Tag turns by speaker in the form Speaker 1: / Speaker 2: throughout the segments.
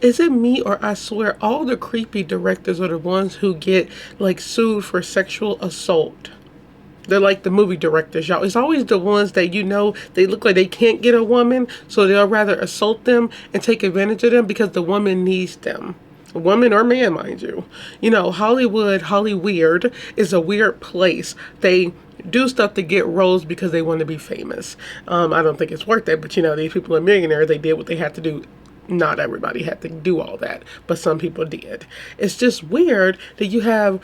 Speaker 1: Is it me, or I swear all the creepy directors are the ones who get like sued for sexual assault? They're like the movie directors, y'all. It's always the ones that they look like they can't get a woman, so they'll rather assault them and take advantage of them because the woman needs them. Woman or man, mind you. Hollywood is a weird place. They do stuff to get roles because they want to be famous. I don't think it's worth it, but these people are millionaires. They did what they had to do. Not everybody had to do all that, but some people did. It's just weird that you have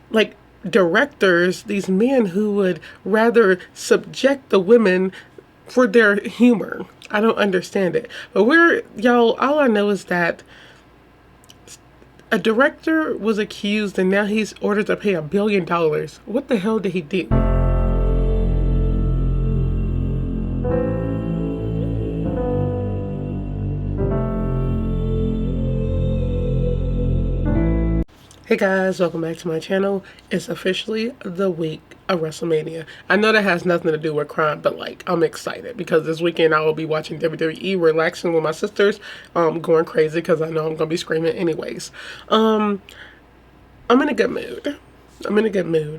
Speaker 1: like directors, these men who would rather subject the women for their humor. I don't understand it. But all I know is that a director was accused and now he's ordered to pay $1 billion. What the hell did he do? Hey guys, welcome back to my channel. It's officially the week of WrestleMania. I know that has nothing to do with crime, but I'm excited because this weekend I will be watching WWE, relaxing with my sisters, going crazy because I know I'm gonna be screaming anyways. I'm in a good mood.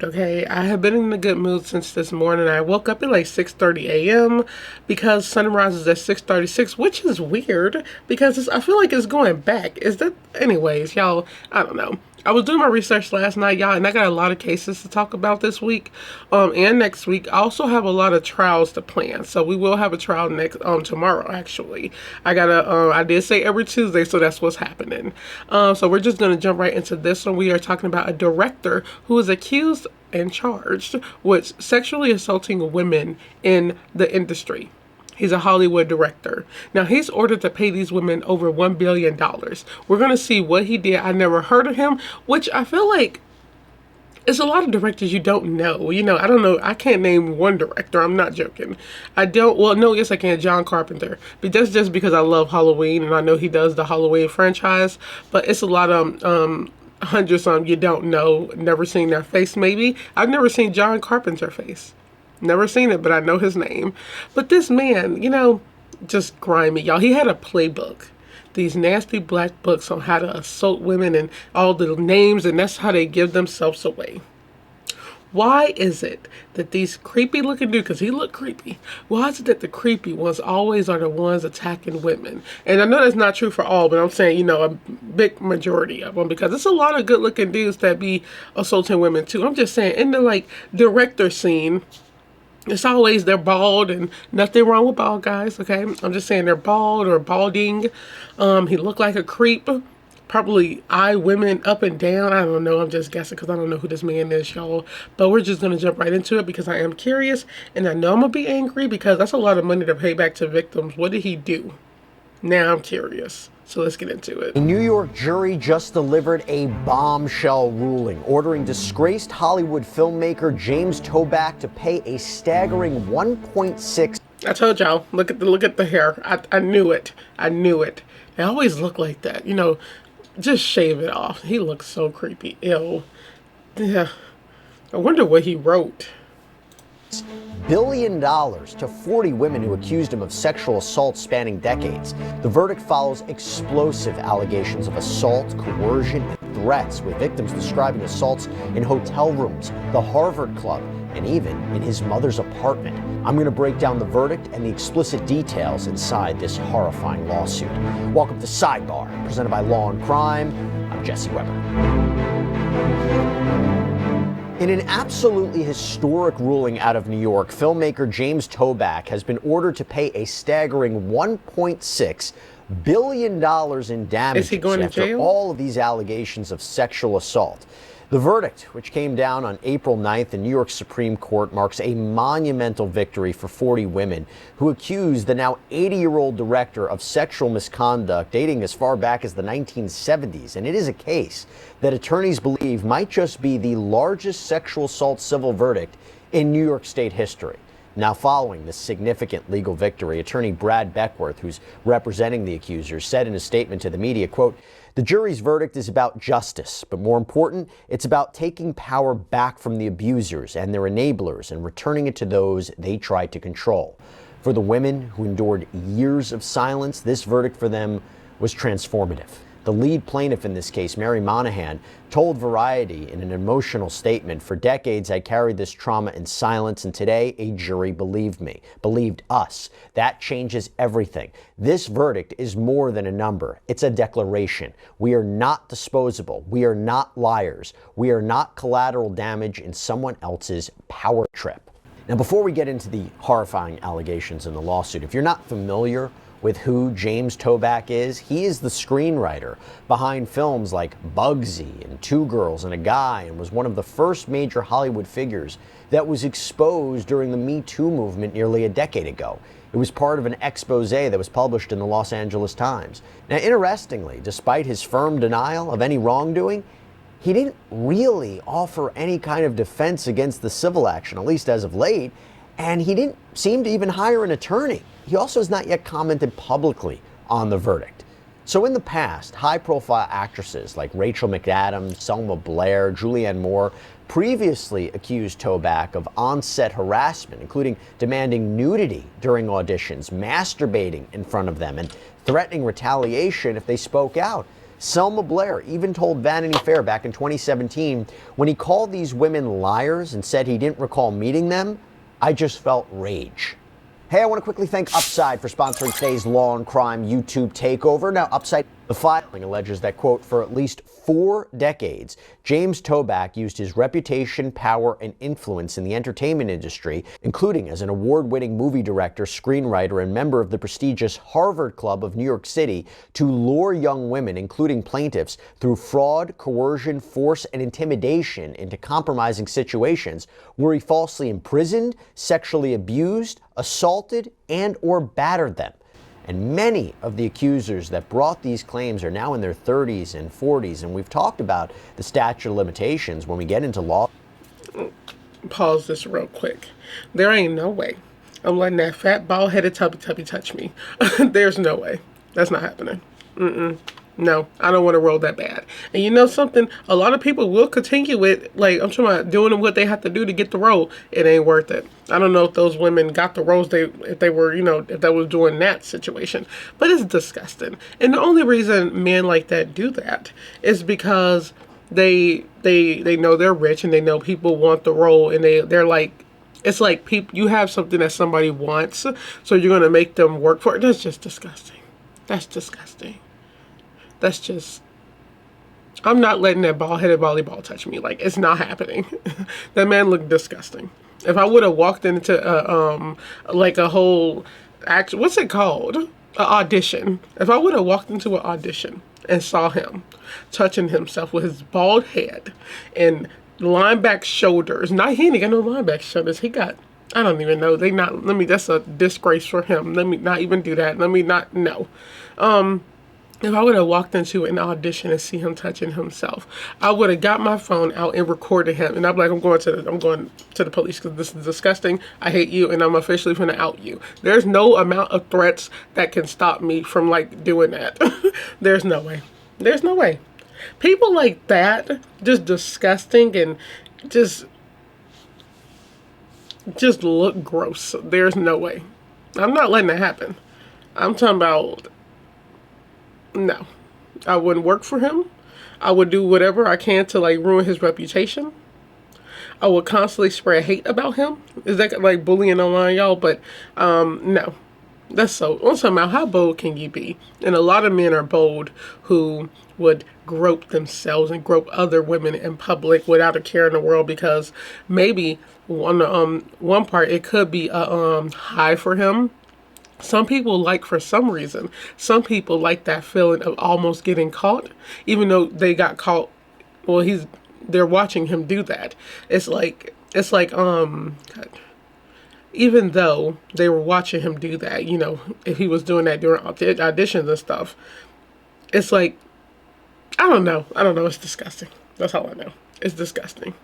Speaker 1: Okay? I have been in a good mood since this morning. I woke up at like 6:30 a.m. because sunrise is at 6:36, which is weird because I feel like it's going back. Anyways, y'all, I don't know. I was doing my research last night, y'all, and I got a lot of cases to talk about this week and next week. I also have a lot of trials to plan, so we will have a trial tomorrow, actually. I did say every Tuesday, so that's what's happening. So we're just going to jump right into this one. We are talking about a director who is accused and charged with sexually assaulting women in the industry. He's a Hollywood director. Now, he's ordered to pay these women over $1 billion. We're going to see what he did. I never heard of him, which I feel like it's a lot of directors you don't know. I don't know. I can't name one director. I'm not joking. I don't. Well, no, yes, I can. John Carpenter. But that's just because I love Halloween and I know he does the Halloween franchise. But it's a lot of hundreds of them you don't know. Never seen their face, maybe. I've never seen John Carpenter's face. Never seen it, but I know his name. But this man, just grimy, y'all. He had a playbook. These nasty black books on how to assault women and all the names, and that's how they give themselves away. Why is it that these creepy looking dudes, because he looked creepy, why is it that the creepy ones always are the ones attacking women? And I know that's not true for all, but I'm saying, a big majority of them, because there's a lot of good looking dudes that be assaulting women too. I'm just saying, in the director scene, it's always they're bald, and nothing wrong with bald guys, okay? I'm just saying they're bald or balding. He looked like a creep. Probably eye women up and down. I don't know. I'm just guessing because I don't know who this man is, y'all. But we're just going to jump right into it because I am curious. And I know I'm going to be angry because that's a lot of money to pay back to victims. What did he do? Now I'm curious. So let's get into it.
Speaker 2: A New York jury just delivered a bombshell ruling, ordering disgraced Hollywood filmmaker James Toback to pay a staggering 1.6.
Speaker 1: I told y'all, look at the hair. I knew it. They always look like that. Just shave it off. He looks so creepy. Ew. Yeah. I wonder what he wrote.
Speaker 2: $1 billion to 40 women who accused him of sexual assault spanning decades. The verdict follows explosive allegations of assault, coercion, and threats, with victims describing assaults in hotel rooms, the Harvard Club, and even in his mother's apartment. I'm going to break down the verdict and the explicit details inside this horrifying lawsuit. Welcome to Sidebar, presented by Law and Crime. I'm Jesse Weber. In an absolutely historic ruling out of New York, filmmaker James Toback has been ordered to pay a staggering $1.6 billion in damages.
Speaker 1: Is he going to
Speaker 2: after
Speaker 1: jail?
Speaker 2: All of these allegations of sexual assault. The verdict, which came down on April 9th in New York Supreme Court, marks a monumental victory for 40 women who accused the now 80-year-old director of sexual misconduct dating as far back as the 1970s. And it is a case that attorneys believe might just be the largest sexual assault civil verdict in New York State history. Now, following this significant legal victory, attorney Brad Beckworth, who's representing the accusers, said in a statement to the media, quote, "The jury's verdict is about justice, but more important, it's about taking power back from the abusers and their enablers and returning it to those they tried to control. For the women who endured years of silence, this verdict for them was transformative. The lead plaintiff in this case, Mary Monahan, told Variety in an emotional statement, "For decades I carried this trauma in silence, and today a jury believed me, believed us. That changes everything. This verdict is more than a number. It's a declaration. We are not disposable. We are not liars. We are not collateral damage in someone else's power trip." Now, before we get into the horrifying allegations in the lawsuit, if you're not familiar with who James Toback is, he is the screenwriter behind films like Bugsy and Two Girls and a Guy, and was one of the first major Hollywood figures that was exposed during the Me Too movement nearly a decade ago. It was part of an expose that was published in the Los Angeles Times. Now, interestingly, despite his firm denial of any wrongdoing, he didn't really offer any kind of defense against the civil action, at least as of late, and he didn't seem to even hire an attorney. He also has not yet commented publicly on the verdict. So in the past, high-profile actresses like Rachel McAdams, Selma Blair, Julianne Moore previously accused Toback of on-set harassment, including demanding nudity during auditions, masturbating in front of them, and threatening retaliation if they spoke out. Selma Blair even told Vanity Fair back in 2017, when he called these women liars and said he didn't recall meeting them, "I just felt rage." Hey, I want to quickly thank Upside for sponsoring today's Law and Crime YouTube takeover. Now, Upside, the filing alleges that, quote, for at least 4 decades, James Toback used his reputation, power, and influence in the entertainment industry, including as an award-winning movie director, screenwriter, and member of the prestigious Harvard Club of New York City, to lure young women, including plaintiffs, through fraud, coercion, force, and intimidation into compromising situations where he falsely imprisoned, sexually abused, assaulted, and or battered them. And many of the accusers that brought these claims are now in their 30s and 40s. And we've talked about the statute of limitations when we get into law.
Speaker 1: Pause this real quick. There ain't no way I'm letting that fat, bald-headed tubby touch me. There's no way. That's not happening. No, I don't want to roll that bad. And you know something? A lot of people will continue with, like, I'm talking about doing what they have to do to get the role. It ain't worth it. I don't know if those women got the roles if they were, if they was doing that situation. But it's disgusting. And the only reason men like that do that is because they know they're rich and they know people want the role, and they're like, it's like you have something that somebody wants, so you're going to make them work for it. That's just disgusting. That's disgusting. That's just, I'm not letting that bald-headed volleyball touch me. Like, it's not happening. That man looked disgusting. If I would have walked into like a whole what's it called? An audition. If I would have walked into an audition and saw him touching himself with his bald head and lineback shoulders. He ain't got no lineback shoulders. He got, I don't even know. That's a disgrace for him. Let me not even do that. No. If I would have walked into an audition and see him touching himself, I would have got my phone out and recorded him. And I'd be like, I'm going to the police because this is disgusting. I hate you, and I'm officially going to out you. There's no amount of threats that can stop me from, like, doing that. There's no way. There's no way. People like that, just disgusting and just look gross. There's no way. I'm not letting that happen. I'm talking about, no. I wouldn't work for him. I would do whatever I can to, like, ruin his reputation. I would constantly spread hate about him. Is that like bullying online, y'all? But no. That's so, I'm talking about how bold can you be? And a lot of men are bold who would grope themselves and grope other women in public without a care in the world, because maybe one part it could be a high for him. Some people for some reason, some people like that feeling of almost getting caught, even though they got caught. Well, they're watching him do that. It's like, God. Even though they were watching him do that, if he was doing that during auditions and stuff, it's like, I don't know. It's disgusting. That's all I know. It's disgusting.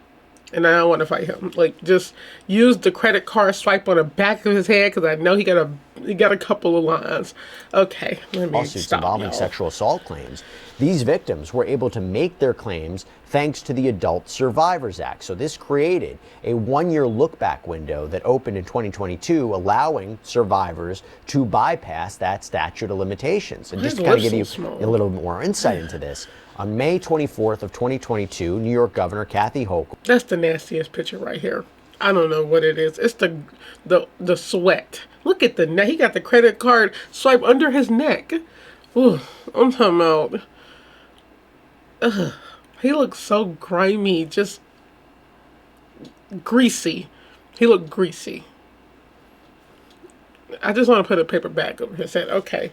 Speaker 1: And I don't want to fight him. Like, just use the credit card swipe on the back of his head because I know he got a couple of lines. Okay, let me
Speaker 2: Lawsuits
Speaker 1: stop,
Speaker 2: involving
Speaker 1: y'all.
Speaker 2: sexual assault claims. These victims were able to make their claims thanks to the Adult Survivors Act. So this created a one-year look-back window that opened in 2022, allowing survivors to bypass that statute of limitations. And
Speaker 1: Why
Speaker 2: just
Speaker 1: is
Speaker 2: to kind of
Speaker 1: lips
Speaker 2: give
Speaker 1: so
Speaker 2: you
Speaker 1: small?
Speaker 2: a little bit more insight into this, on May 24th of 2022, New York Governor Kathy Hochul.
Speaker 1: That's the nastiest picture right here. I don't know what it is. It's the sweat. Look at the neck. He got the credit card swipe under his neck. Ooh, I'm talking about. He looks so grimy, just greasy. He looked greasy. I just want to put a paper bag over his head. Okay.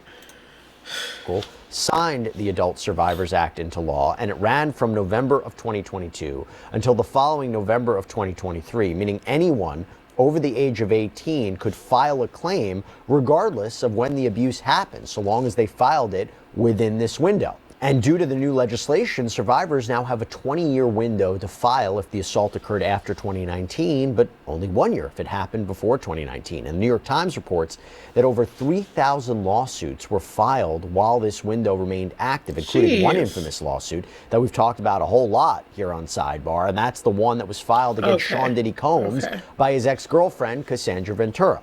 Speaker 2: Signed the Adult Survivors Act into law, and it ran from November of 2022 until the following November of 2023, meaning anyone over the age of 18 could file a claim regardless of when the abuse happened, so long as they filed it within this window. And due to the new legislation, survivors now have a 20-year window to file if the assault occurred after 2019, but only 1 year if it happened before 2019. And the New York Times reports that over 3,000 lawsuits were filed while this window remained active, including one infamous lawsuit that we've talked about a whole lot here on Sidebar, and that's the one that was filed against Sean Diddy Combs by his ex-girlfriend, Cassandra Ventura.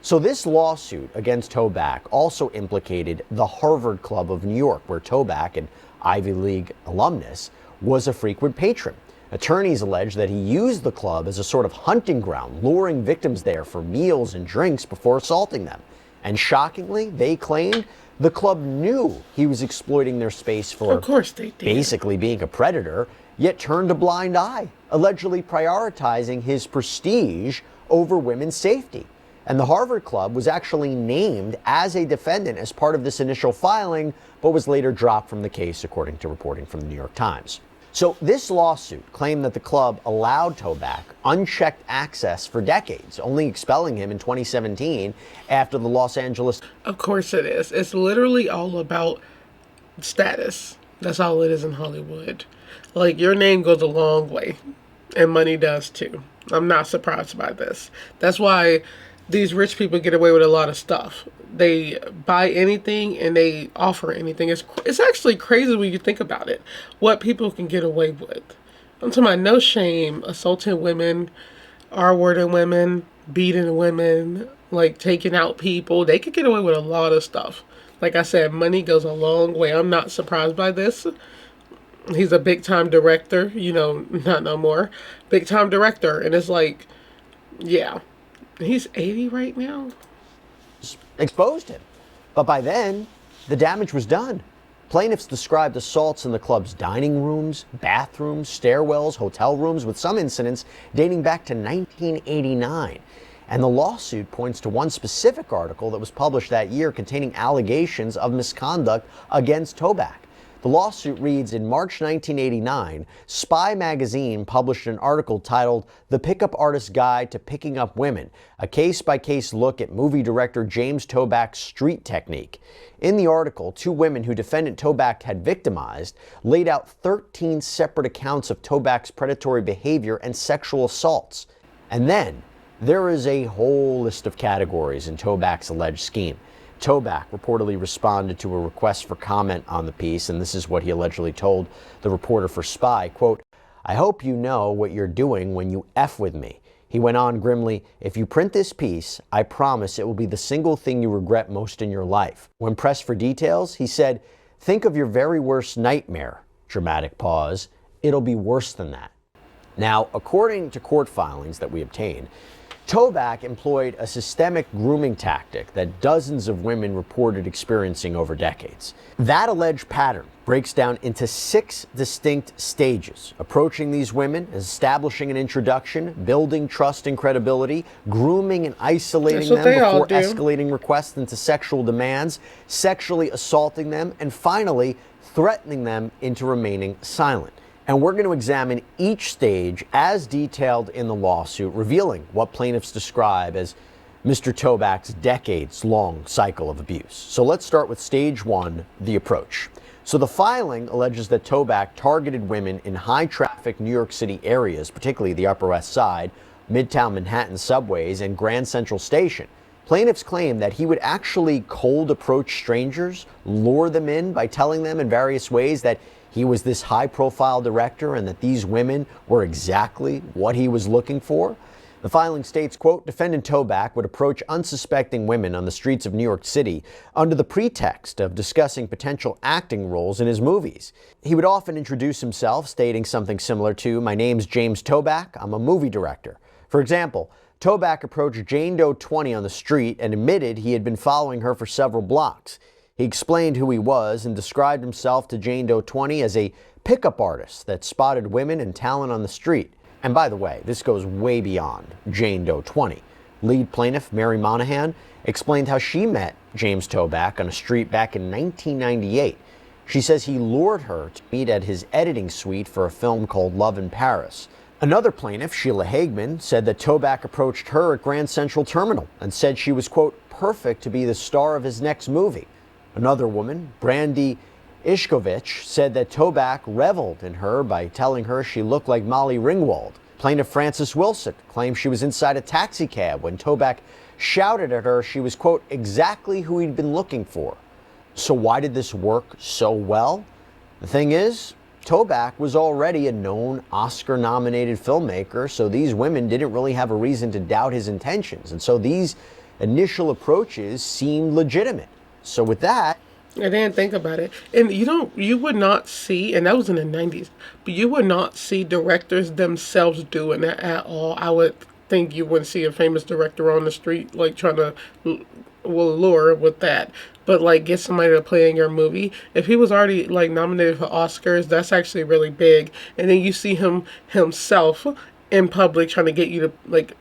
Speaker 2: So this lawsuit against Toback also implicated the Harvard Club of New York, where Toback, an Ivy League alumnus, was a frequent patron. Attorneys allege that he used the club as a sort of hunting ground, luring victims there for meals and drinks before assaulting them. And shockingly, they claimed the club knew he was exploiting their space for,
Speaker 1: of course they did,
Speaker 2: basically being a predator, yet turned a blind eye, allegedly prioritizing his prestige over women's safety. And the Harvard Club was actually named as a defendant as part of this initial filing, but was later dropped from the case, according to reporting from the New York Times. So this lawsuit claimed that the club allowed Toback unchecked access for decades, only expelling him in 2017 after the Los Angeles.
Speaker 1: Of course it is. It's literally all about status. That's all it is in Hollywood. Like, your name goes a long way, and money does too. I'm not surprised by this. That's why these rich people get away with a lot of stuff. They buy anything and they offer anything. It's actually crazy when you think about it, what people can get away with. I'm talking about no shame, assaulting women, R-wording women, beating women, like taking out people. They could get away with a lot of stuff. Like I said, money goes a long way. I'm not surprised by this. He's a big-time director, not no more. Big-time director. And it's like, yeah. He's 80 right now.
Speaker 2: Exposed him. But by then, the damage was done. Plaintiffs described assaults in the club's dining rooms, bathrooms, stairwells, hotel rooms, with some incidents dating back to 1989. And the lawsuit points to one specific article that was published that year containing allegations of misconduct against Toback. The lawsuit reads, in March 1989, Spy magazine published an article titled The Pickup Artist's Guide to Picking Up Women, a case-by-case look at movie director James Toback's street technique. In the article, two women who defendant Toback had victimized laid out 13 separate accounts of Toback's predatory behavior and sexual assaults. And then there is a whole list of categories in Toback's alleged scheme. Toback reportedly responded to a request for comment on the piece, and this is what he allegedly told the reporter for Spy, quote, "I hope you know what you're doing when you F with me." He went on grimly, "If you print this piece, I promise it will be the single thing you regret most in your life." When pressed for details, he said, "Think of your very worst nightmare." Dramatic pause. "It'll be worse than that." Now, according to court filings that we obtained, Toback employed a systemic grooming tactic that dozens of women reported experiencing over decades. That alleged pattern breaks down into 6 distinct stages: approaching these women, establishing an introduction, building trust and credibility, grooming and isolating them before escalating requests into sexual demands, sexually assaulting them, and finally threatening them into remaining silent. And we're going to examine each stage as detailed in the lawsuit, revealing what plaintiffs describe as Mr. Toback's decades-long cycle of abuse. So let's start with stage 1, the approach. So the filing alleges that Toback targeted women in high-traffic New York City areas, particularly the Upper West Side, Midtown Manhattan subways, and Grand Central Station. Plaintiffs claim that he would actually cold approach strangers, lure them in by telling them in various ways that he was this high-profile director and that these women were exactly what he was looking for. The filing states, quote, defendant Toback would approach unsuspecting women on the streets of New York City under the pretext of discussing potential acting roles in his movies. He would often introduce himself, stating something similar to, my name's James Toback, I'm a movie director. For example, Toback approached Jane Doe 20 on the street and admitted he had been following her for several blocks. He explained who he was and described himself to Jane Doe 20 as a pickup artist that spotted women and talent on the street. And by the way, this goes way beyond Jane Doe 20. Lead plaintiff Mary Monahan explained how she met James Toback on a street back in 1998. She says he lured her to meet at his editing suite for a film called Love in Paris. Another plaintiff, Sheila Hagman, said that Toback approached her at Grand Central Terminal and said she was, quote, perfect to be the star of his next movie. Another woman, Brandy Ishkovich, said that Toback reveled in her by telling her she looked like Molly Ringwald. Plaintiff Frances Wilson claimed she was inside a taxi cab when Toback shouted at her she was, quote, exactly who he'd been looking for. So why did this work so well? The thing is, Toback was already a known Oscar-nominated filmmaker, so these women didn't really have a reason to doubt his intentions. And so these initial approaches seemed legitimate. So with that,
Speaker 1: I didn't think about it. And you would not see, and that was in the 90s, but you would not see directors themselves doing that at all. I would think you wouldn't see a famous director on the street, like, trying to, lure with that. But, like, get somebody to play in your movie. If he was already, like, nominated for Oscars, that's actually really big. And then you see him himself in public trying to get you to, like,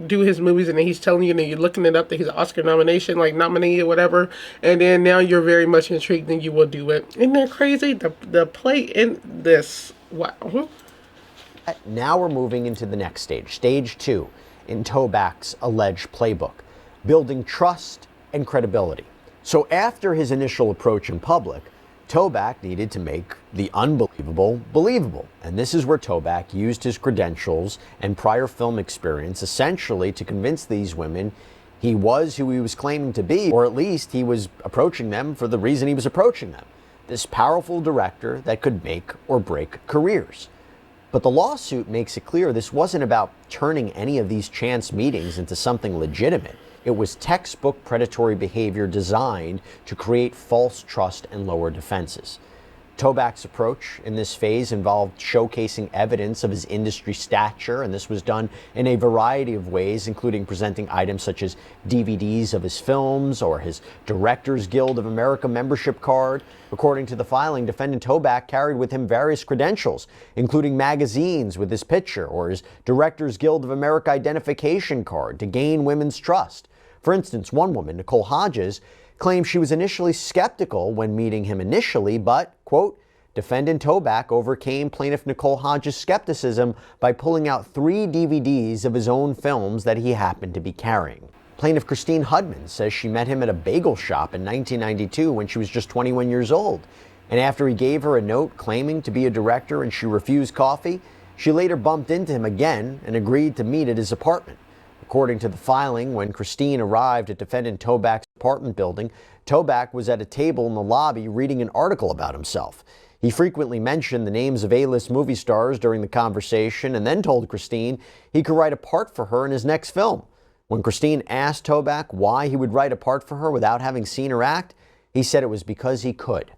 Speaker 1: do his movies, and then he's telling you, and then you're looking it up that he's an Oscar nominee or whatever, and then now you're very much intrigued and you will do it. Isn't that crazy? The play in this, wow.
Speaker 2: Now we're moving into the next stage, stage 2, in Toback's alleged playbook, building trust and credibility. So after his initial approach in public, Toback needed to make the unbelievable believable. And this is where Toback used his credentials and prior film experience essentially to convince these women he was who he was claiming to be, or at least he was approaching them for the reason he was approaching them. This powerful director that could make or break careers. But the lawsuit makes it clear this wasn't about turning any of these chance meetings into something legitimate. It was textbook predatory behavior designed to create false trust and lower defenses. Toback's approach in this phase involved showcasing evidence of his industry stature, and this was done in a variety of ways, including presenting items such as DVDs of his films or his Directors Guild of America membership card. According to the filing, defendant Toback carried with him various credentials, including magazines with his picture or his Directors Guild of America identification card to gain women's trust. For instance, one woman, Nicole Hodges, claimed she was initially skeptical when meeting him initially, but, quote, defendant Toback overcame plaintiff Nicole Hodges' skepticism by pulling out 3 DVDs of his own films that he happened to be carrying. Plaintiff Christine Hudman says she met him at a bagel shop in 1992 when she was just 21 years old. And after he gave her a note claiming to be a director and she refused coffee, she later bumped into him again and agreed to meet at his apartment. According to the filing, when Christine arrived at defendant Toback's apartment building, Toback was at a table in the lobby reading an article about himself. He frequently mentioned the names of A-list movie stars during the conversation and then told Christine he could write a part for her in his next film. When Christine asked Toback why he would write a part for her without having seen her act, he said it was because he could.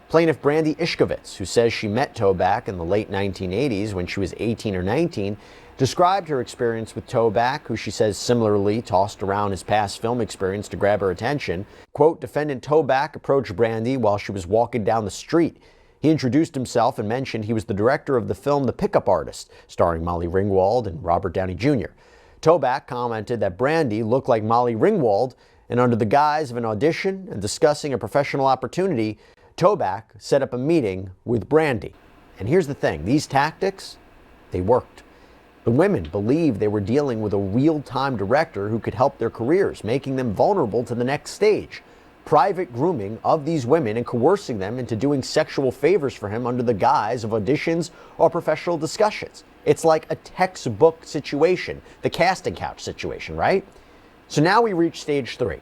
Speaker 2: Plaintiff Brandy Ishkovich, who says she met Toback in the late 1980s when she was 18 or 19, described her experience with Toback, who she says similarly tossed around his past film experience to grab her attention. Quote, defendant Toback approached Brandy while she was walking down the street. He introduced himself and mentioned he was the director of the film The Pickup Artist, starring Molly Ringwald and Robert Downey Jr. Toback commented that Brandy looked like Molly Ringwald, and under the guise of an audition and discussing a professional opportunity, Toback set up a meeting with Brandy. And here's the thing, these tactics, they worked. The women believed they were dealing with a real-time director who could help their careers, making them vulnerable to the next stage. private grooming of these women and coercing them into doing sexual favors for him under the guise of auditions or professional discussions. It's like a textbook situation, the casting couch situation, right? So now we reach stage 3.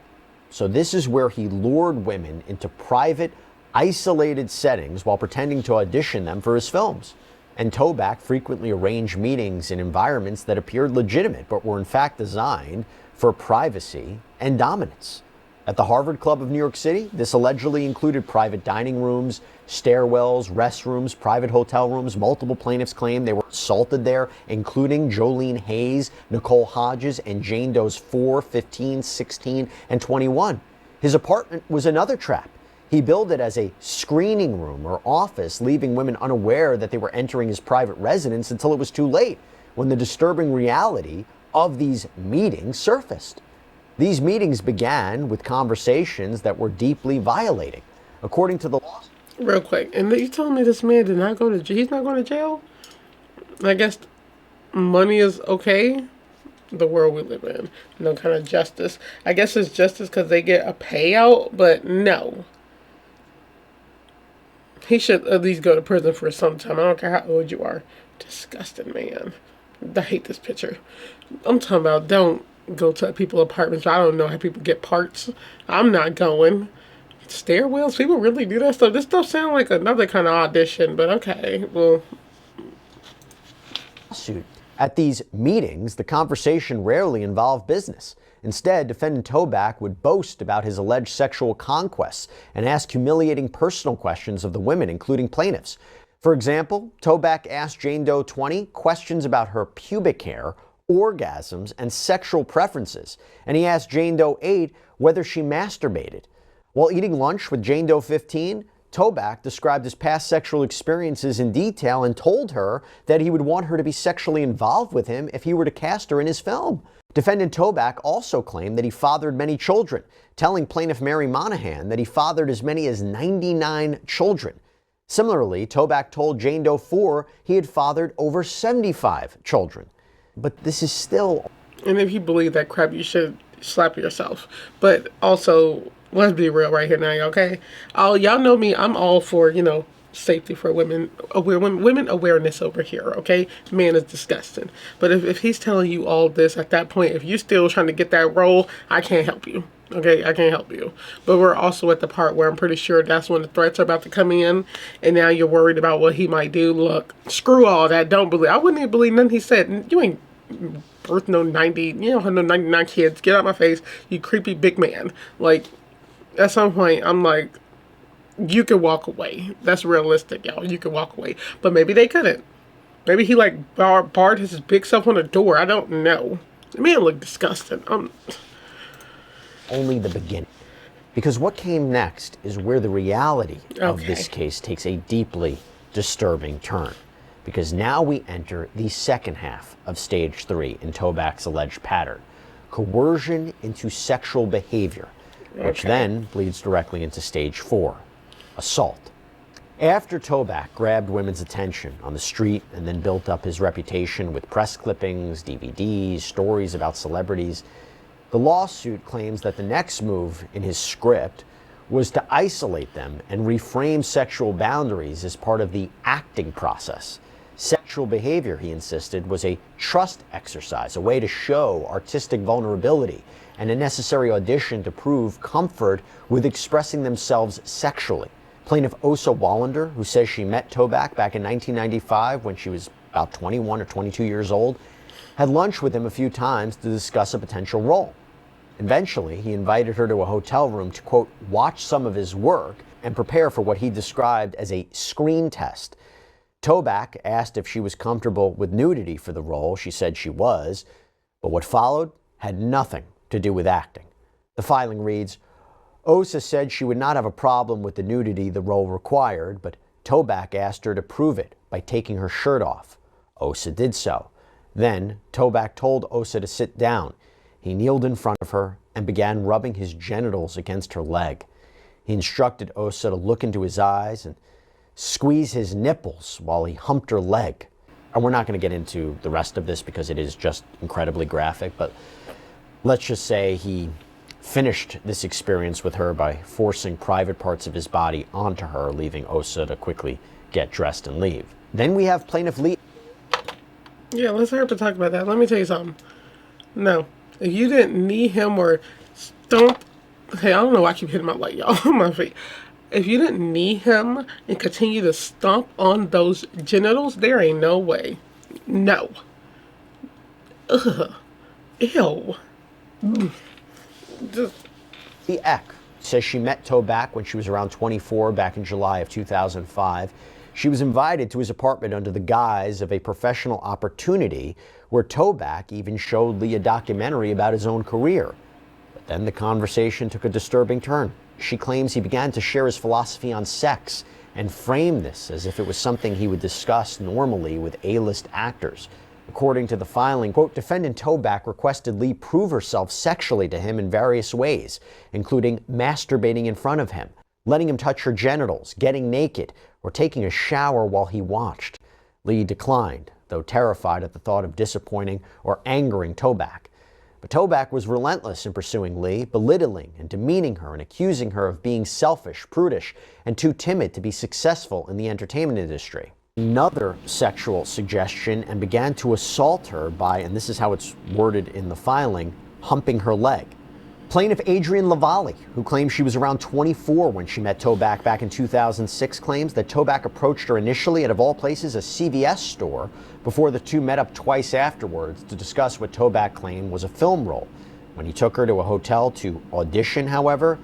Speaker 2: So this is where he lured women into private, isolated settings while pretending to audition them for his films. And Toback frequently arranged meetings in environments that appeared legitimate but were in fact designed for privacy and dominance. At the Harvard Club of New York City, this allegedly included private dining rooms, stairwells, restrooms, private hotel rooms. Multiple plaintiffs claimed they were assaulted there, including Jolene Hayes, Nicole Hodges, and Jane Doe's 4, 15, 16, and 21. His apartment was another trap. He billed it as a screening room or office, leaving women unaware that they were entering his private residence until it was too late, when the disturbing reality of these meetings surfaced. These meetings began with conversations that were deeply violating. According to the law.
Speaker 1: Real quick, and you telling me this man did not go to jail? He's not going to jail? I guess money is okay. The world we live in. No kind of justice. I guess it's justice because they get a payout, but no. He should at least go to prison for some time. I don't care how old you are. Disgusting, man. I hate this picture. I'm talking about don't go to people's apartments. I don't know how people get parts. I'm not going. Stairwells? People really do that stuff? This stuff sounds like another kind of audition, but okay. Well.
Speaker 2: At these meetings, the conversation rarely involved business. Instead, defendant Toback would boast about his alleged sexual conquests and ask humiliating personal questions of the women, including plaintiffs. For example, Toback asked Jane Doe 20 questions about her pubic hair, orgasms, and sexual preferences, and he asked Jane Doe 8 whether she masturbated. While eating lunch with Jane Doe 15, Toback described his past sexual experiences in detail and told her that he would want her to be sexually involved with him if he were to cast her in his film. Defendant Toback also claimed that he fathered many children, telling plaintiff Mary Monahan that he fathered as many as 99 children. Similarly, Toback told Jane Doe 4 he had fathered over 75 children. But this is still...
Speaker 1: And if you believe that crap, you should slap yourself. But also, let's be real right here now, okay? Y'all know me. I'm all for, safety for women, women awareness over here, okay? Man is disgusting. But if he's telling you all this at that point, if you're still trying to get that role, I can't help you. Okay, I can't help you. But we're also at the part where I'm pretty sure that's when the threats are about to come in, and now you're worried about what he might do. Look, screw all that. Don't believe. I wouldn't even believe nothing he said. You ain't birthed no 90, you don't have no 99 kids. Get out my face, you creepy big man. Like, at some point, I'm like, you can walk away. That's realistic, y'all. You can walk away. But maybe they couldn't. Maybe he, barred his big self on the door. I don't know. The man looked disgusting.
Speaker 2: Only the beginning. Because what came next is where the reality of this case takes a deeply disturbing turn. Because now we enter the second half of stage 3 in Toback's alleged pattern. Coercion into sexual behavior, which then bleeds directly into stage 4, assault. After Toback grabbed women's attention on the street and then built up his reputation with press clippings, DVDs, stories about celebrities, the lawsuit claims that the next move in his script was to isolate them and reframe sexual boundaries as part of the acting process. Sexual behavior, he insisted, was a trust exercise, a way to show artistic vulnerability and a necessary audition to prove comfort with expressing themselves sexually. Plaintiff Osa Wallander, who says she met Toback back in 1995 when she was about 21 or 22 years old, had lunch with him a few times to discuss a potential role. Eventually, he invited her to a hotel room to, quote, watch some of his work and prepare for what he described as a screen test. Toback asked if she was comfortable with nudity for the role. She said she was, but what followed had nothing to do with acting. The filing reads, Osa said she would not have a problem with the nudity the role required, but Toback asked her to prove it by taking her shirt off. Osa did so. Then Toback told Osa to sit down. He kneeled in front of her and began rubbing his genitals against her leg. He instructed Osa to look into his eyes and squeeze his nipples while he humped her leg. And we're not going to get into the rest of this because it is just incredibly graphic, but let's just say he finished this experience with her by forcing private parts of his body onto her, leaving Osa to quickly get dressed and leave. Then we have plaintiff Lee.
Speaker 1: Yeah, let's hurry up and talk about that. Let me tell you something. No, if you didn't knee him or stomp, hey, I don't know why I keep hitting my light, y'all, on my feet. If you didn't knee him and continue to stomp on those genitals, there ain't no way. No. Ugh. Ew. Just.
Speaker 2: The Eck says she met Toback when she was around 24 back in July of 2005. She was invited to his apartment under the guise of a professional opportunity where Toback even showed Lee a documentary about his own career. But then the conversation took a disturbing turn. She claims he began to share his philosophy on sex and framed this as if it was something he would discuss normally with A-list actors. According to the filing, quote, defendant Toback requested Lee prove herself sexually to him in various ways, including masturbating in front of him, letting him touch her genitals, getting naked, or taking a shower while he watched. Lee declined, though terrified at the thought of disappointing or angering Toback. But Toback was relentless in pursuing Lee, belittling and demeaning her and accusing her of being selfish, prudish, and too timid to be successful in the entertainment industry. Another sexual suggestion and began to assault her by, and this is how it's worded in the filing, humping her leg. Plaintiff Adrienne Lavallee, who claims she was around 24 when she met Toback back in 2006, claims that Toback approached her initially at, of all places, a CVS store before the two met up twice afterwards to discuss what Toback claimed was a film role. When he took her to a hotel to audition, however,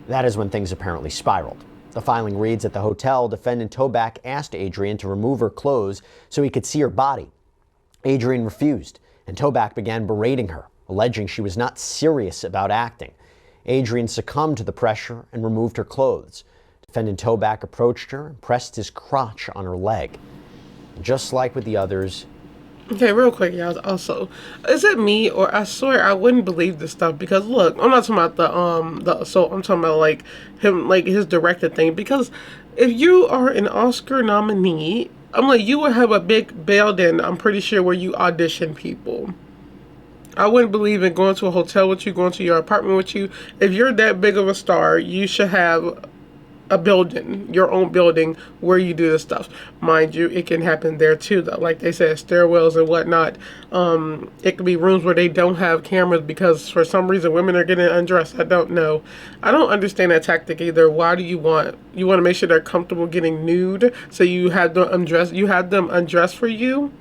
Speaker 2: that is when things apparently spiraled. The filing reads, at the hotel, defendant Toback asked Adrienne to remove her clothes so he could see her body. Adrienne refused, and Toback began berating her, alleging she was not serious about acting. Adrienne succumbed to the pressure and removed her clothes. Defendant Toback approached her and pressed his crotch on her leg. And just like with the others.
Speaker 1: Okay, real quick, y'all. Also, is it me or I swear I wouldn't believe this stuff because look, I'm not talking about the assault. I'm talking about like him, like his directed thing. Because if you are an Oscar nominee, I'm like you would have a big building. I'm pretty sure where you audition people. I wouldn't believe in going to a hotel with you, going to your apartment with you. If you're that big of a star, you should have a building, your own building where you do this stuff. Mind you, it can happen there too, though. Like they said, stairwells and whatnot. It could be rooms where they don't have cameras because for some reason women are getting undressed. I don't know. I don't understand that tactic either. Why do you want to make sure they're comfortable getting nude, so you have them undress? You have them undress for you.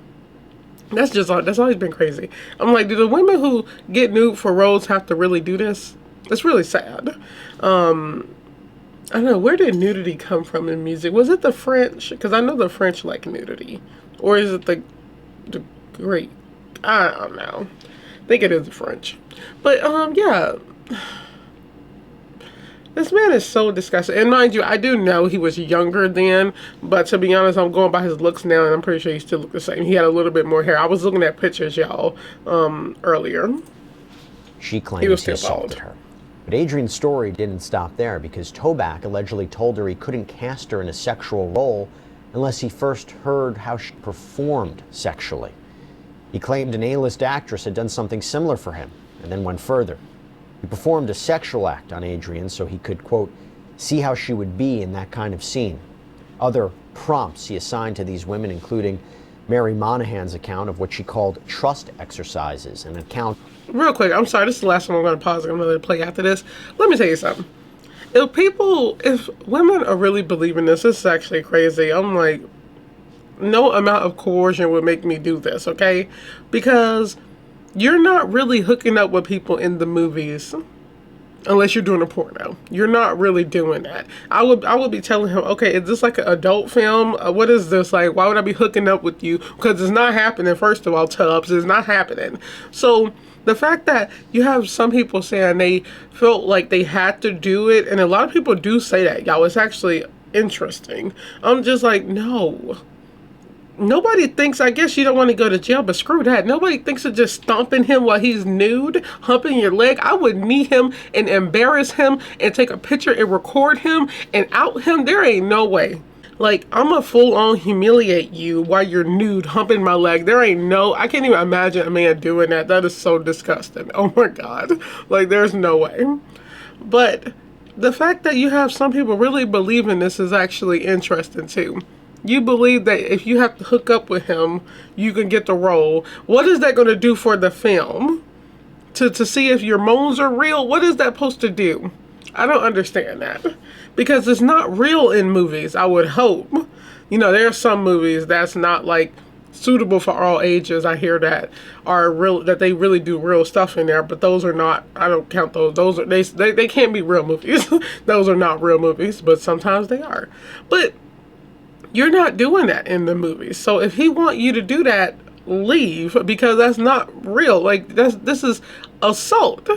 Speaker 1: That's always been crazy. I'm like, do the women who get nude for roles have to really do this? It's really sad. I don't know, where did nudity come from in music? Was it the French? Because I know the French like nudity. Or is it the Greek? I don't know. I think it is the French. But, yeah. This man is so disgusting. And mind you, I do know he was younger then. But to be honest, I'm going by his looks now. And I'm pretty sure he still looks the same. He had a little bit more hair. I was looking at pictures, y'all, earlier.
Speaker 2: She claims he assaulted her. But Adrienne's story didn't stop there because Toback allegedly told her he couldn't cast her in a sexual role unless he first heard how she performed sexually. He claimed an A-list actress had done something similar for him and then went further. He performed a sexual act on Adrienne so he could, quote, see how she would be in that kind of scene. Other prompts he assigned to these women, including Mary Monahan's account of what she called trust exercises, an account.
Speaker 1: Real quick, I'm sorry, this is the last one I'm going to pause. I'm going to play after this. Let me tell you something. If women are really believing this is actually crazy. I'm like, no amount of coercion would make me do this, okay? Because you're not really hooking up with people in the movies unless you're doing a porno. You're not really doing that. I would be telling him, okay, is this like an adult film? What is this? Like, why would I be hooking up with you? Because it's not happening, first of all, Tubbs. It's not happening. So the fact that you have some people saying they felt like they had to do it, and a lot of people do say that, y'all, it's actually interesting. I'm just like, no. Nobody thinks, I guess you don't want to go to jail, but screw that. Nobody thinks of just stomping him while he's nude, humping your leg. I would knee him and embarrass him and take a picture and record him and out him. There ain't no way. Like, I'm a full on humiliate you while you're nude, humping my leg. There ain't no, I can't even imagine a man doing that. That is so disgusting. Oh my God. Like, there's no way. But the fact that you have some people really believe in this is actually interesting too. You believe that if you have to hook up with him, you can get the role. What is that going to do for the film? To see if your moans are real? What is that supposed to do? I don't understand that. Because it's not real in movies, I would hope. You know, there are some movies that's not like suitable for all ages. I hear that are real, that they really do real stuff in there, but those are not, I don't count those. Those are, they can't be real movies. Those are not real movies, but sometimes they are. But you're not doing that in the movies. So if he want you to do that, leave, because that's not real. Like, this is assault.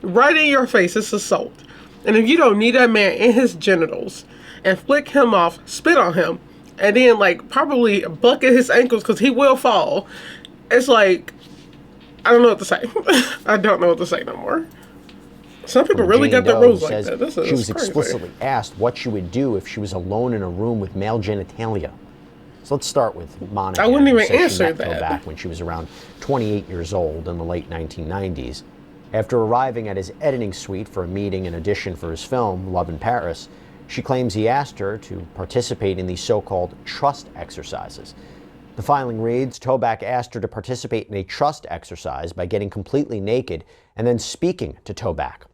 Speaker 1: Right in your face, it's assault. And if you don't need that man in his genitals and flick him off, spit on him, and then like probably bucket his ankles because he will fall, it's like, I don't know what to say. I don't know what to say no more. Some people really got their rules like that. This is
Speaker 2: she was
Speaker 1: crazy.
Speaker 2: explicitly asked what she would do if she was alone in a room with male genitalia. So let's start with Monica.
Speaker 1: I wouldn't even
Speaker 2: who says
Speaker 1: answer
Speaker 2: she met
Speaker 1: that.
Speaker 2: Toback when she was around 28 years old in the late 1990s. After arriving at his editing suite for a meeting and audition for his film, Love in Paris, she claims he asked her to participate in these so-called trust exercises. The filing reads, Toback asked her to participate in a trust exercise by getting completely naked and then speaking to Toback.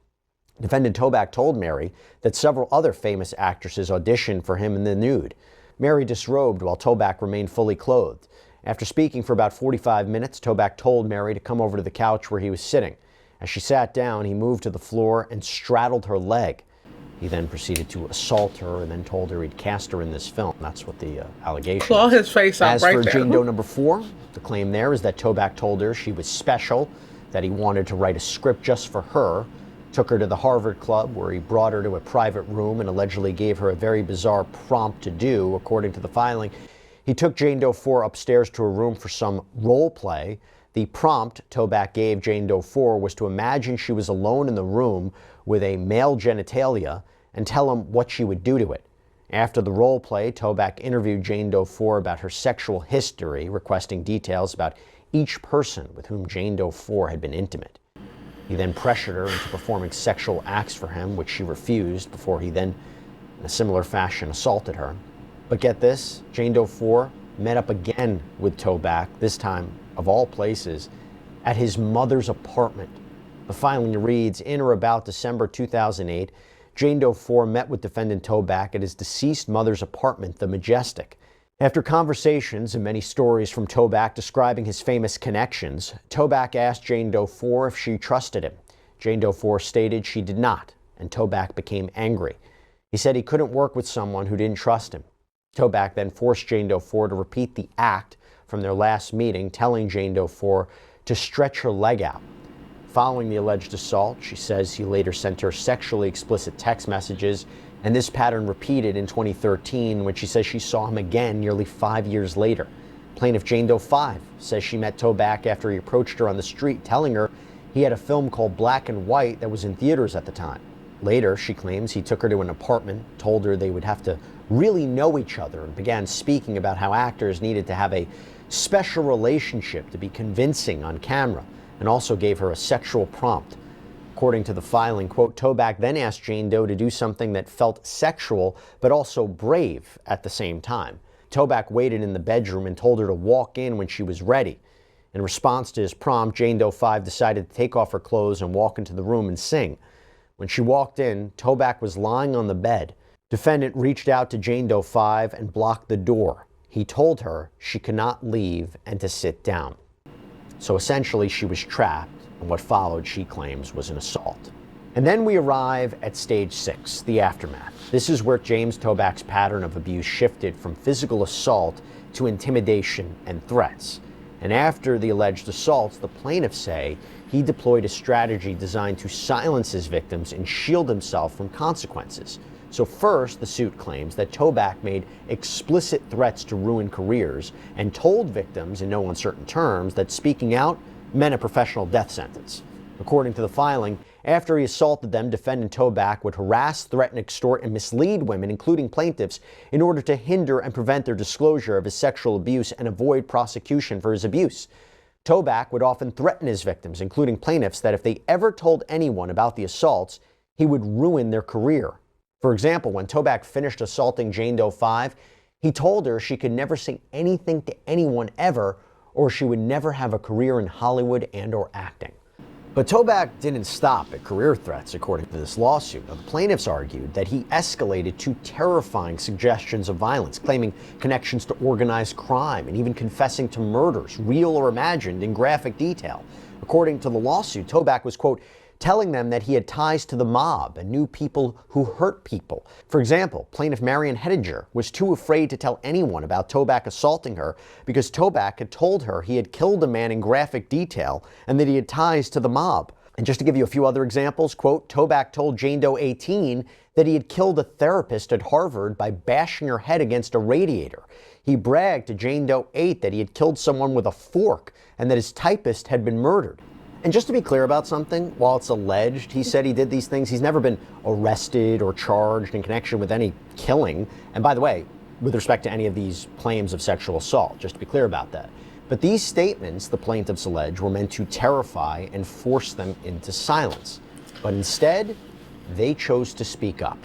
Speaker 2: Defendant Toback told Mary that several other famous actresses auditioned for him in the nude. Mary disrobed while Toback remained fully clothed. After speaking for about 45 minutes, Toback told Mary to come over to the couch where he was sitting. As she sat down, he moved to the floor and straddled her leg. He then proceeded to assault her and then told her he'd cast her in this film. That's what the allegation
Speaker 1: Claw
Speaker 2: is.
Speaker 1: his face out right there.
Speaker 2: As for Jane Doe number 4, the claim there is that Toback told her she was special, that he wanted to write a script just for her, took her to the Harvard Club where he brought her to a private room and allegedly gave her a very bizarre prompt to do, according to the filing. He took Jane Doe 4 upstairs to a room for some role play. The prompt Toback gave Jane Doe 4 was to imagine she was alone in the room with a male genitalia and tell him what she would do to it. After the role play, Toback interviewed Jane Doe 4 about her sexual history, requesting details about each person with whom Jane Doe 4 had been intimate. He then pressured her into performing sexual acts for him, which she refused, before he then, in a similar fashion, assaulted her. But get this, Jane Doe 4 met up again with Toback, this time, of all places, at his mother's apartment. The filing reads, in or about December 2008, Jane Doe 4 met with defendant Toback at his deceased mother's apartment, the Majestic. After conversations and many stories from Toback describing his famous connections, Toback asked Jane Doe 4 if she trusted him. Jane Doe 4 stated she did not, and Toback became angry. He said he couldn't work with someone who didn't trust him. Toback then forced Jane Doe 4 to repeat the act from their last meeting, telling Jane Doe 4 to stretch her leg out. Following the alleged assault, she says he later sent her sexually explicit text messages, and this pattern repeated in 2013 when she says she saw him again nearly 5 years later. Plaintiff Jane Doe 5 says she met Toback after he approached her on the street, telling her he had a film called Black and White that was in theaters at the time. Later, she claims he took her to an apartment, told her they would have to really know each other, and began speaking about how actors needed to have a special relationship to be convincing on camera, and also gave her a sexual prompt. According to the filing, quote, Toback then asked Jane Doe to do something that felt sexual but also brave at the same time. Toback waited in the bedroom and told her to walk in when she was ready. In response to his prompt, Jane Doe 5 decided to take off her clothes and walk into the room and sing. When she walked in, Toback was lying on the bed. Defendant reached out to Jane Doe 5 and blocked the door. He told her she could not leave and to sit down. So essentially, she was trapped, and what followed, she claims, was an assault. And then we arrive at stage 6, the aftermath. This is where James Toback's pattern of abuse shifted from physical assault to intimidation and threats. And after the alleged assaults, the plaintiffs say he deployed a strategy designed to silence his victims and shield himself from consequences. So first, the suit claims that Toback made explicit threats to ruin careers and told victims in no uncertain terms that speaking out meant a professional death sentence. According to the filing, after he assaulted them, defendant Toback would harass, threaten, extort, and mislead women, including plaintiffs, in order to hinder and prevent their disclosure of his sexual abuse and avoid prosecution for his abuse. Toback would often threaten his victims, including plaintiffs, that if they ever told anyone about the assaults, he would ruin their career. For example, when Toback finished assaulting Jane Doe 5, he told her she could never say anything to anyone ever, or she would never have a career in Hollywood and/or acting. But Toback didn't stop at career threats, according to this lawsuit. The plaintiffs argued that he escalated to terrifying suggestions of violence, claiming connections to organized crime and even confessing to murders, real or imagined, in graphic detail. According to the lawsuit, Toback was, quote, telling them that he had ties to the mob and knew people who hurt people. For example, plaintiff Marion Hedinger was too afraid to tell anyone about Toback assaulting her because Toback had told her he had killed a man in graphic detail and that he had ties to the mob. And just to give you a few other examples, quote, Toback told Jane Doe 18 that he had killed a therapist at Harvard by bashing her head against a radiator. He bragged to Jane Doe 8 that he had killed someone with a fork and that his typist had been murdered. And just to be clear about something, while it's alleged he said he did these things, he's never been arrested or charged in connection with any killing. And by the way, with respect to any of these claims of sexual assault, just to be clear about that. But these statements, the plaintiffs allege, were meant to terrify and force them into silence. But instead, they chose to speak up.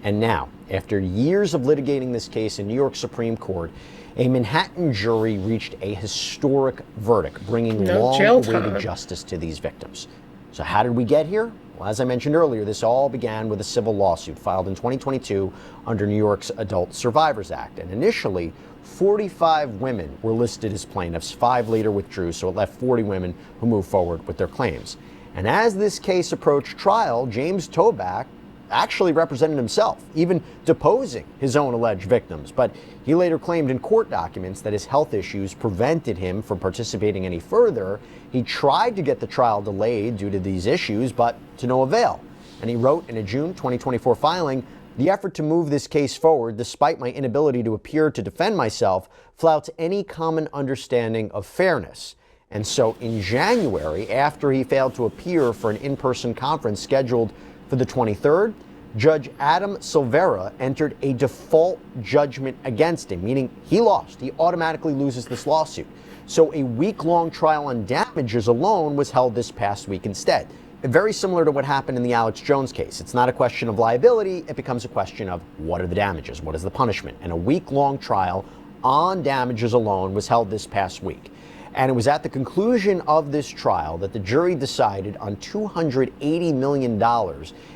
Speaker 2: And now, after years of litigating this case in New York Supreme Court, a Manhattan jury reached a historic verdict, bringing long-awaited justice to these victims. So how did we get here? Well, as I mentioned earlier, this all began with a civil lawsuit filed in 2022 under New York's Adult Survivors Act. And initially, 45 women were listed as plaintiffs. 5 later withdrew, so it left 40 women who moved forward with their claims. And as this case approached trial, James Toback actually represented himself, even deposing his own alleged victims. But he later claimed in court documents that his health issues prevented him from participating any further. He tried to get the trial delayed due to these issues, but to no avail. And he wrote in a June 2024 filing, "The effort to move this case forward, despite my inability to appear to defend myself, flouts any common understanding of fairness." And so in January, after he failed to appear for an in-person conference scheduled for the 23rd, Judge Adam Silvera entered a default judgment against him, meaning he lost. He automatically loses this lawsuit. So a week-long trial on damages alone was held this past week instead. Very similar to what happened in the Alex Jones case. It's not a question of liability, it becomes a question of what are the damages, what is the punishment? And a week-long trial on damages alone was held this past week. And it was at the conclusion of this trial that the jury decided on $280 million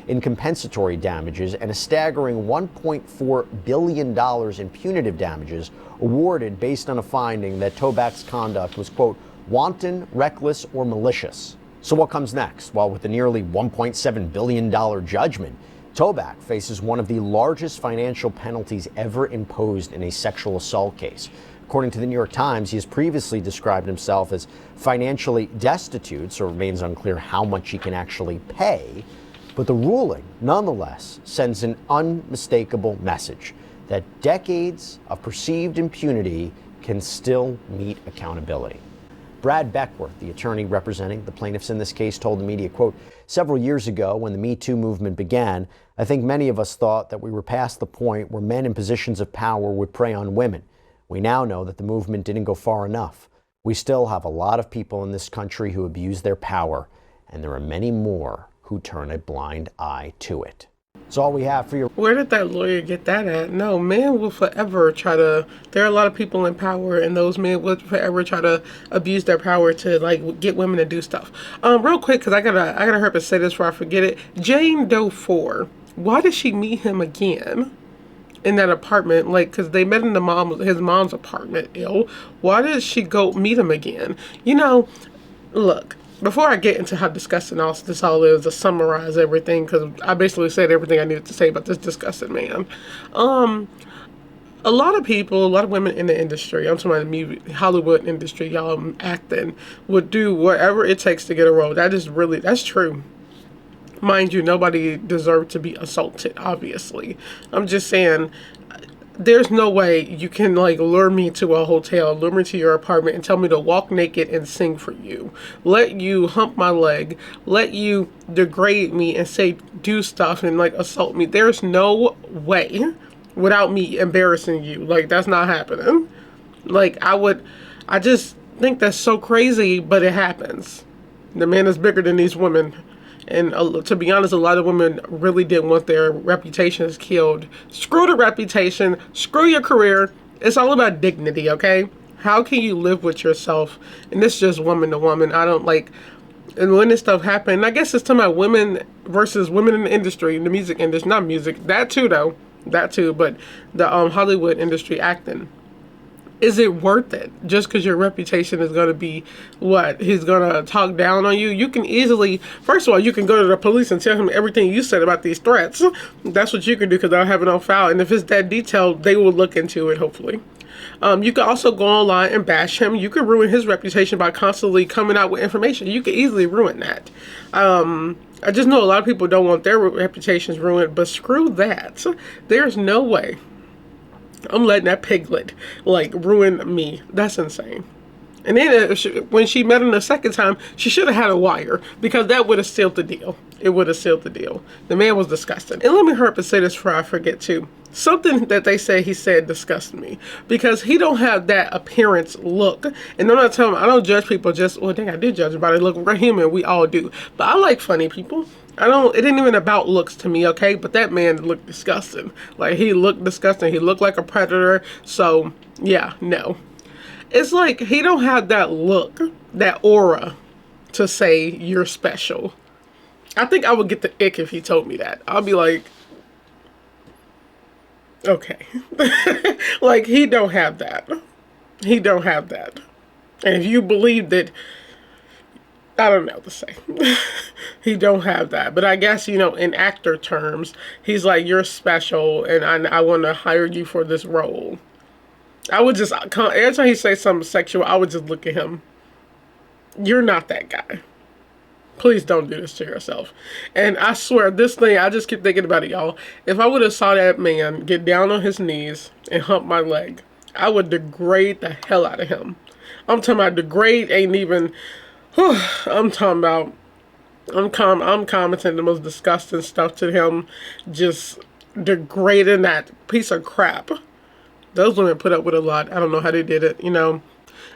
Speaker 2: in compensatory damages and a staggering $1.4 billion in punitive damages awarded based on a finding that Toback's conduct was, quote, wanton, reckless, or malicious. So what comes next? Well, with the nearly $1.7 billion judgment, Toback faces one of the largest financial penalties ever imposed in a sexual assault case. According to the New York Times, he has previously described himself as financially destitute, so it remains unclear how much he can actually pay. But the ruling, nonetheless, sends an unmistakable message that decades of perceived impunity can still meet accountability. Brad Beckworth, the attorney representing the plaintiffs in this case, told the media, quote, "Several years ago, when the Me Too movement began, I think many of us thought that we were past the point where men in positions of power would prey on women. We now know that the movement didn't go far enough. We still have a lot of people in this country who abuse their power, and there are many more who turn a blind eye to it." That's all we have for you.
Speaker 1: Where did that lawyer get that at? No, men will forever try to, there are a lot of people in power, and those men will forever try to abuse their power to like get women to do stuff. Real quick, because I gotta hurry up and say this before I forget it. Jane Doe 4, why did she meet him again in that apartment? Like, because they met in his mom's apartment. Why did she go meet him again? You know, look, before I get into how disgusting this all is, to summarize everything, because I basically said everything I needed to say about this disgusting man. A lot of people, a lot of women in the industry, I'm talking about the movie, Hollywood industry, y'all acting, would do whatever it takes to get a role. That's true. Mind you, nobody deserved to be assaulted, obviously. I'm just saying, there's no way you can like lure me to a hotel, lure me to your apartment and tell me to walk naked and sing for you, let you hump my leg, let you degrade me and say do stuff and like assault me. There's no way without me embarrassing you. Like, that's not happening. Like, I just think that's so crazy, but it happens. The man is bigger than these women. And to be honest, a lot of women really didn't want their reputations killed. Screw the reputation. Screw your career. It's all about dignity, okay? How can you live with yourself? And this is just woman to woman. I don't like... And when this stuff happened, I guess it's talking about women versus women in the industry, in the music industry. Not music. That too, though. That too. But the Hollywood industry acting. Is it worth it? Just because your reputation is going to be what? He's going to talk down on you? You can easily, first of all, you can go to the police and tell him everything you said about these threats. That's what you can do because they'll have it on file. And if it's that detailed, they will look into it, hopefully. You can also go online and bash him. You can ruin his reputation by constantly coming out with information. You can easily ruin that. I just know a lot of people don't want their reputations ruined, but screw that. There's no way I'm letting that piglet, like, ruin me. That's insane. And then when she met him the second time, she should have had a wire, because that would have sealed the deal. It would have sealed the deal. The man was disgusting. And let me hurry up and say this before I forget too. Something that they say he said disgusted me, because he don't have that appearance look. And I'm not telling, I don't judge people just, well, dang, I do judge them by their look. We're human, we all do. But I like funny people. It ain't even about looks to me, okay? But that man looked disgusting. Like, he looked disgusting. He looked like a predator. So, yeah, no. It's like, he don't have that look, that aura to say you're special. I think I would get the ick if he told me that. I'll be like, okay. Like, he don't have that. He don't have that. And if you believe that, I don't know what to say. He don't have that. But I guess, you know, in actor terms, he's like, you're special and I want to hire you for this role. I would just, every time he says something sexual, I would just look at him. You're not that guy. Please don't do this to yourself. And I swear, this thing, I just keep thinking about it, y'all. If I would have saw that man get down on his knees and hump my leg, I would degrade the hell out of him. I'm talking about degrade ain't even... I'm talking about, I'm commenting the most disgusting stuff to him, just degrading that piece of crap. Those women put up with a lot. I don't know how they did it, you know.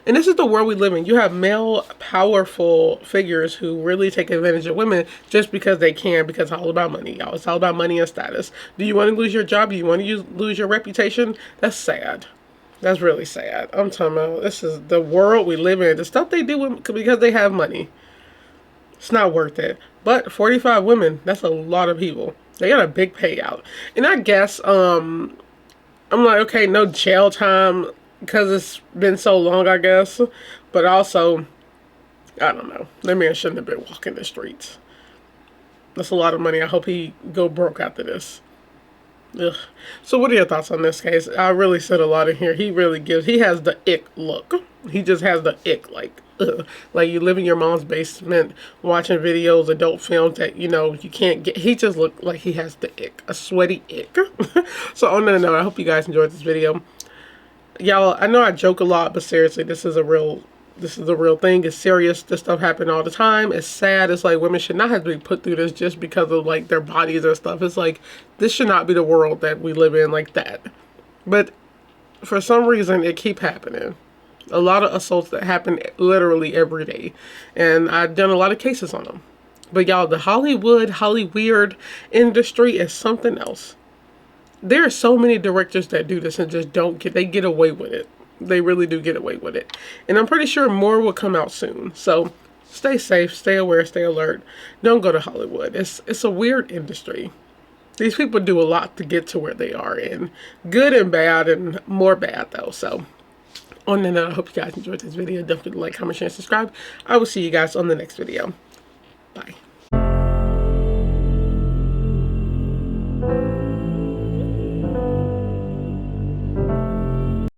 Speaker 1: And this is the world we live in. You have male, powerful figures who really take advantage of women just because they can, because it's all about money, y'all. It's all about money and status. Do you want to lose your job? Do you want to lose your reputation? That's sad. That's really sad. I'm talking about, this is the world we live in. The stuff they do because they have money. It's not worth it. But 45 women, that's a lot of people. They got a big payout. And I guess, I'm like, okay, no jail time because it's been so long, I guess. But also, I don't know. That man shouldn't have been walking the streets. That's a lot of money. I hope he go broke after this. Ugh. So what are your thoughts on this case? I really said a lot in here. He has the ick look. He just has the ick, like, ugh. Like you live in your mom's basement watching videos, adult films that, you know, you can't get. He just looked like he has the ick, a sweaty ick. So on that note, I hope you guys enjoyed this video. Y'all, I know I joke a lot, but seriously, this is a real thing. It's serious. This stuff happens all the time. It's sad. It's like women should not have to be put through this just because of like their bodies and stuff. It's like, this should not be the world that we live in like that. But for some reason, it keep happening. A lot of assaults that happen literally every day. And I've done a lot of cases on them. But y'all, the Hollyweird industry is something else. There are so many directors that do this and just they get away with it. They really do get away with it. And I'm pretty sure more will come out soon. So stay safe, stay aware, stay alert. Don't go to Hollywood. It's a weird industry. These people do a lot to get to where they are, and good and bad, and more bad though. So on that note, I hope you guys enjoyed this video. Definitely like, comment, share, and subscribe. I will see you guys on the next video. Bye.